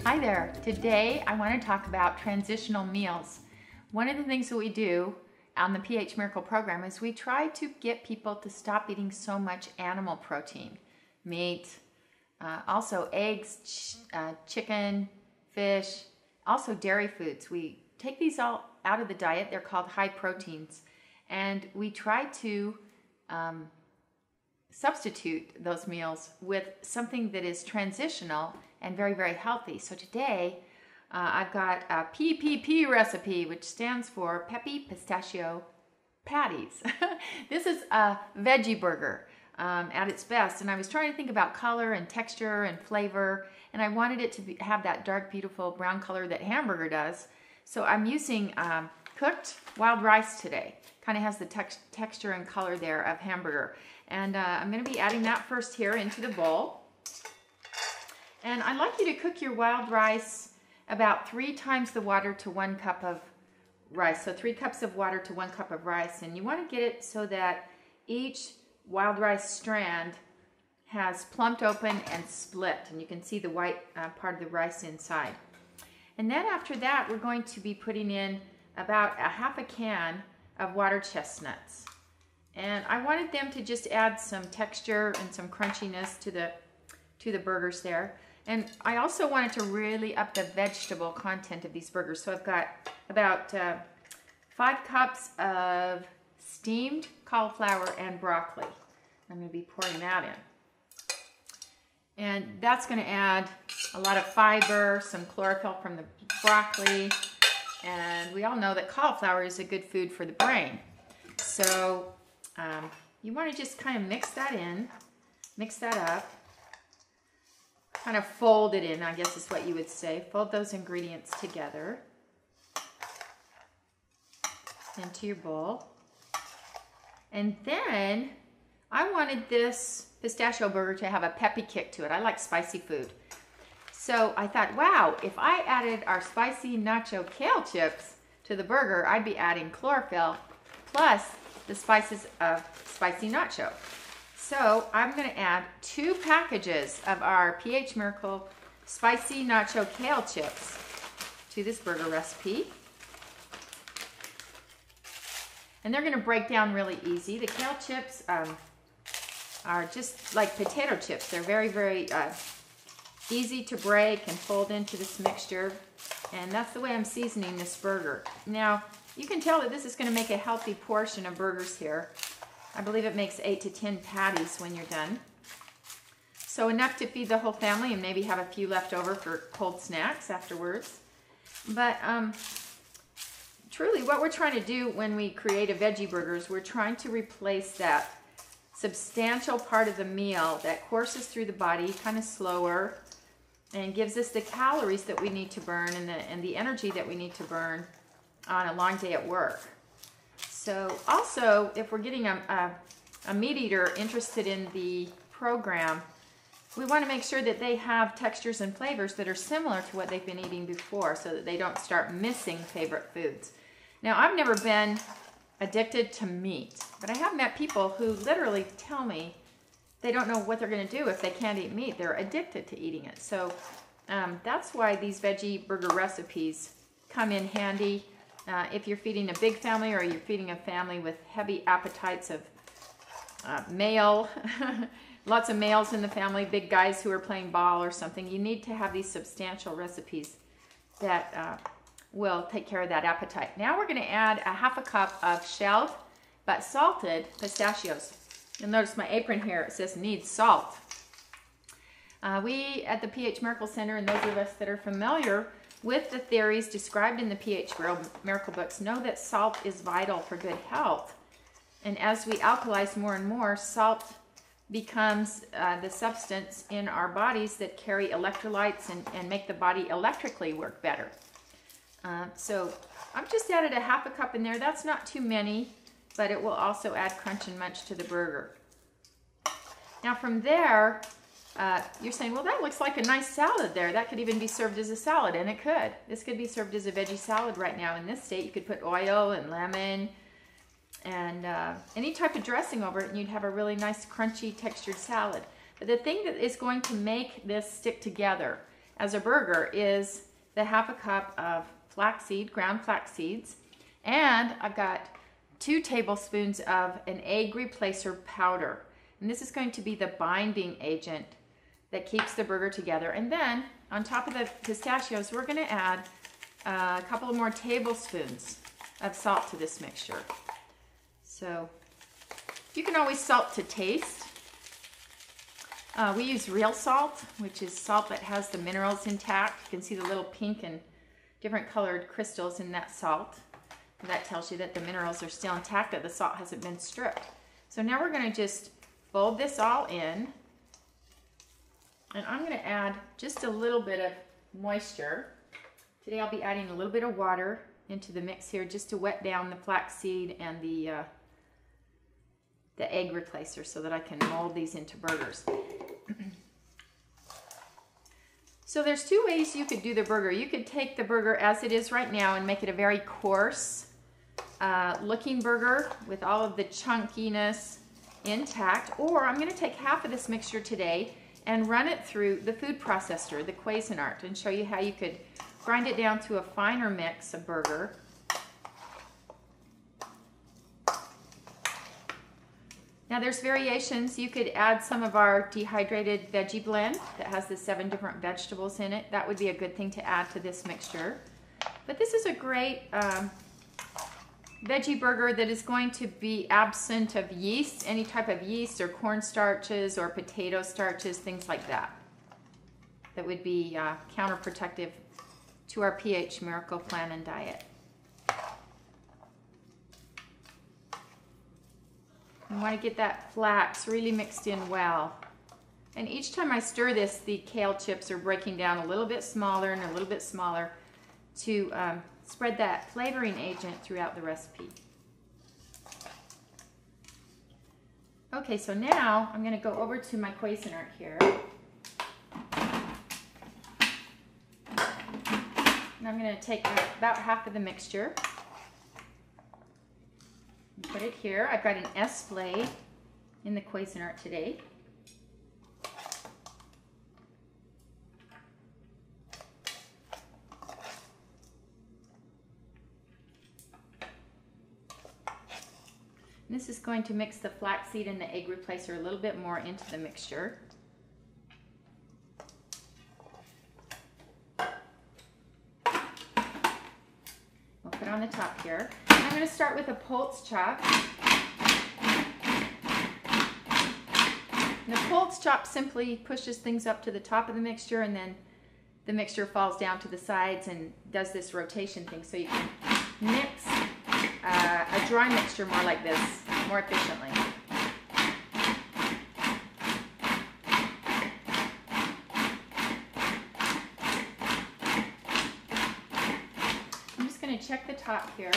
Hi there. Today I want to talk about transitional meals. One of the things that we do on the PH Miracle program is we try to get people to stop eating so much animal protein, meat, also eggs, chicken, fish, also dairy foods. We take these all out of the diet. They're called high proteins, and we try to substitute those meals with something that is transitional and very, very healthy. So today I've got a PPP recipe, which stands for Peppy, Pistachio, Patties. This is a veggie burger at its best, and I was trying to think about color and texture and flavor, and I wanted it to have that dark, beautiful brown color that hamburger does. So I'm using cooked wild rice today. Kind of has the texture and color there of hamburger. And I'm going to be adding that first here into the bowl. And I'd like you to cook your wild rice about 3 times the water to 1 cup of rice. So 3 cups of water to 1 cup of rice. And you want to get it so that each wild rice strand has plumped open and split. And you can see the white part of the rice inside. And then after that, we're going to be putting in about a half a can of water chestnuts. And I wanted them to just add some texture and some crunchiness to the burgers there. And I also wanted to really up the vegetable content of these burgers. So I've got about 5 cups of steamed cauliflower and broccoli. I'm going to be pouring that in. And that's going to add a lot of fiber, some chlorophyll from the broccoli. And we all know that cauliflower is a good food for the brain. So you want to just kind of mix that in, mix that up. Kind of fold it in, I guess is what you would say. Fold those ingredients together into your bowl. And then I wanted this pistachio burger to have a peppy kick to it. I like spicy food. So I thought, wow, if I added our spicy nacho kale chips to the burger, I'd be adding chlorophyll plus the spices of spicy nacho. So I'm going to add 2 packages of our PH Miracle Spicy Nacho Kale Chips to this burger recipe. And they're going to break down really easy. The kale chips are just like potato chips. They're very, very easy to break and fold into this mixture. And that's the way I'm seasoning this burger. Now, you can tell that this is going to make a healthy portion of burgers here. I believe it makes 8 to 10 patties when you're done. So enough to feed the whole family and maybe have a few left over for cold snacks afterwards. But truly what we're trying to do when we create a veggie burger is we're trying to replace that substantial part of the meal that courses through the body kind of slower and gives us the calories that we need to burn and the energy that we need to burn on a long day at work. So also, if we're getting a meat eater interested in the program, we want to make sure that they have textures and flavors that are similar to what they've been eating before so that they don't start missing favorite foods. Now, I've never been addicted to meat, but I have met people who literally tell me they don't know what they're going to do if they can't eat meat. They're addicted to eating it. So that's why these veggie burger recipes come in handy. If you're feeding a big family or you're feeding a family with heavy appetites of male, lots of males in the family, big guys who are playing ball or something, you need to have these substantial recipes that will take care of that appetite. Now we're going to add a half a cup of shelled but salted pistachios. You'll notice my apron here, it says needs salt. We at the PH Miracle Center, and those of us that are familiar with the theories described in the PH Miracle books, know that salt is vital for good health. And as we alkalize more and more, salt becomes the substance in our bodies that carry electrolytes and make the body electrically work better. So I've just added a half a cup in there. That's not too many, but it will also add crunch and munch to the burger. Now from there, you're saying, well, that looks like a nice salad there. That could even be served as a salad, and it could. This could be served as a veggie salad right now. In this state, you could put oil and lemon and any type of dressing over it, and you'd have a really nice, crunchy, textured salad. But the thing that is going to make this stick together as a burger is the half a cup of flaxseed, ground flax seeds, and I've got 2 tablespoons of an egg replacer powder. And this is going to be the binding agent that keeps the burger together. And then on top of the pistachios, we're going to add a couple of more tablespoons of salt to this mixture. So you can always salt to taste. We use real salt, which is salt that has the minerals intact. You can see the little pink and different colored crystals in that salt. And that tells you that the minerals are still intact, that the salt hasn't been stripped. So now we're going to just fold this all in. And I'm going to add just a little bit of moisture. Today I'll be adding a little bit of water into the mix here just to wet down the flaxseed and the egg replacer so that I can mold these into burgers. So there's 2 ways you could do the burger. You could take the burger as it is right now and make it a very coarse looking burger with all of the chunkiness intact. Or I'm going to take half of this mixture today and run it through the food processor, the Cuisinart, and show you how you could grind it down to a finer mix of burger. Now there's variations. You could add some of our dehydrated veggie blend that has the 7 different vegetables in it. That would be a good thing to add to this mixture. But this is a great veggie burger that is going to be absent of yeast, any type of yeast or corn starches or potato starches, things like that. That would be counterproductive to our pH miracle plan and diet. You want to get that flax really mixed in well. And each time I stir this, the kale chips are breaking down a little bit smaller and a little bit smaller to spread that flavoring agent throughout the recipe. Okay, so now I'm going to go over to my Cuisinart here. And I'm going to take about half of the mixture. Put it here. I've got an S-blade in the Cuisinart today. And this is going to mix the flaxseed and the egg replacer a little bit more into the mixture. We'll put it on the top here. I'm going to start with a pulse chop. And the pulse chop simply pushes things up to the top of the mixture, and then the mixture falls down to the sides and does this rotation thing, so you can mix a dry mixture more like this, more efficiently. I'm just going to check the top here.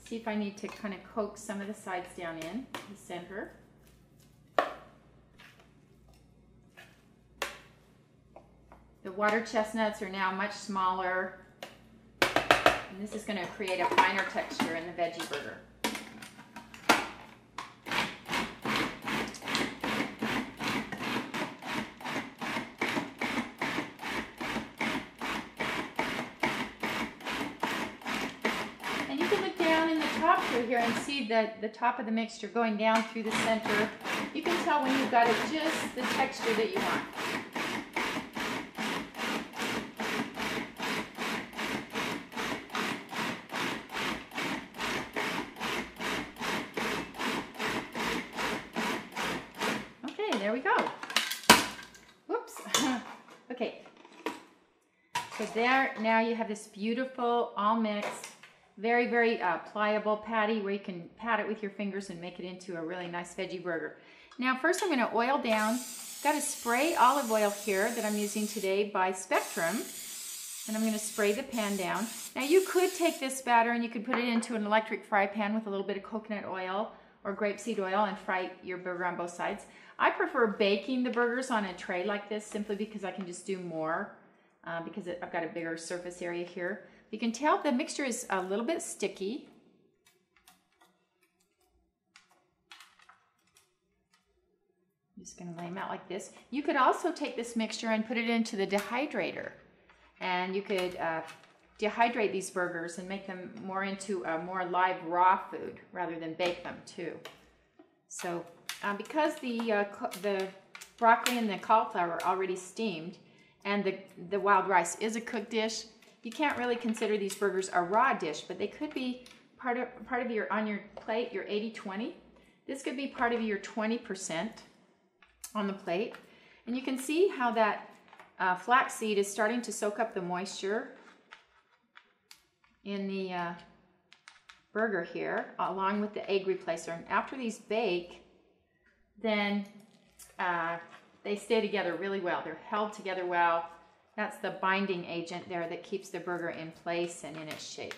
See if I need to kind of coax some of the sides down in the center. The water chestnuts are now much smaller, and this is going to create a finer texture in the veggie burger. Here and see that the top of the mixture going down through the center. You can tell when you've got it just the texture that you want. Okay, there we go. Whoops. Okay. So there, now you have this beautiful, all mixed, very, very pliable patty where you can pat it with your fingers and make it into a really nice veggie burger. Now first I'm going to oil down. Got a spray olive oil here that I'm using today by Spectrum. And I'm going to spray the pan down. Now you could take this batter and you could put it into an electric fry pan with a little bit of coconut oil or grapeseed oil and fry your burger on both sides. I prefer baking the burgers on a tray like this simply because I can just do more because I've got a bigger surface area here. You can tell the mixture is a little bit sticky. I'm just going to lay them out like this. You could also take this mixture and put it into the dehydrator. And you could dehydrate these burgers and make them more into a more live raw food rather than bake them too. So because the broccoli and the cauliflower are already steamed and the wild rice is a cooked dish, you can't really consider these burgers a raw dish, but they could be part of your, on your plate, your 80-20. This could be part of your 20% on the plate. And you can see how that flax seed is starting to soak up the moisture in the burger here, along with the egg replacer. And after these bake, then they stay together really well. They're held together well. That's the binding agent there that keeps the burger in place and in its shape.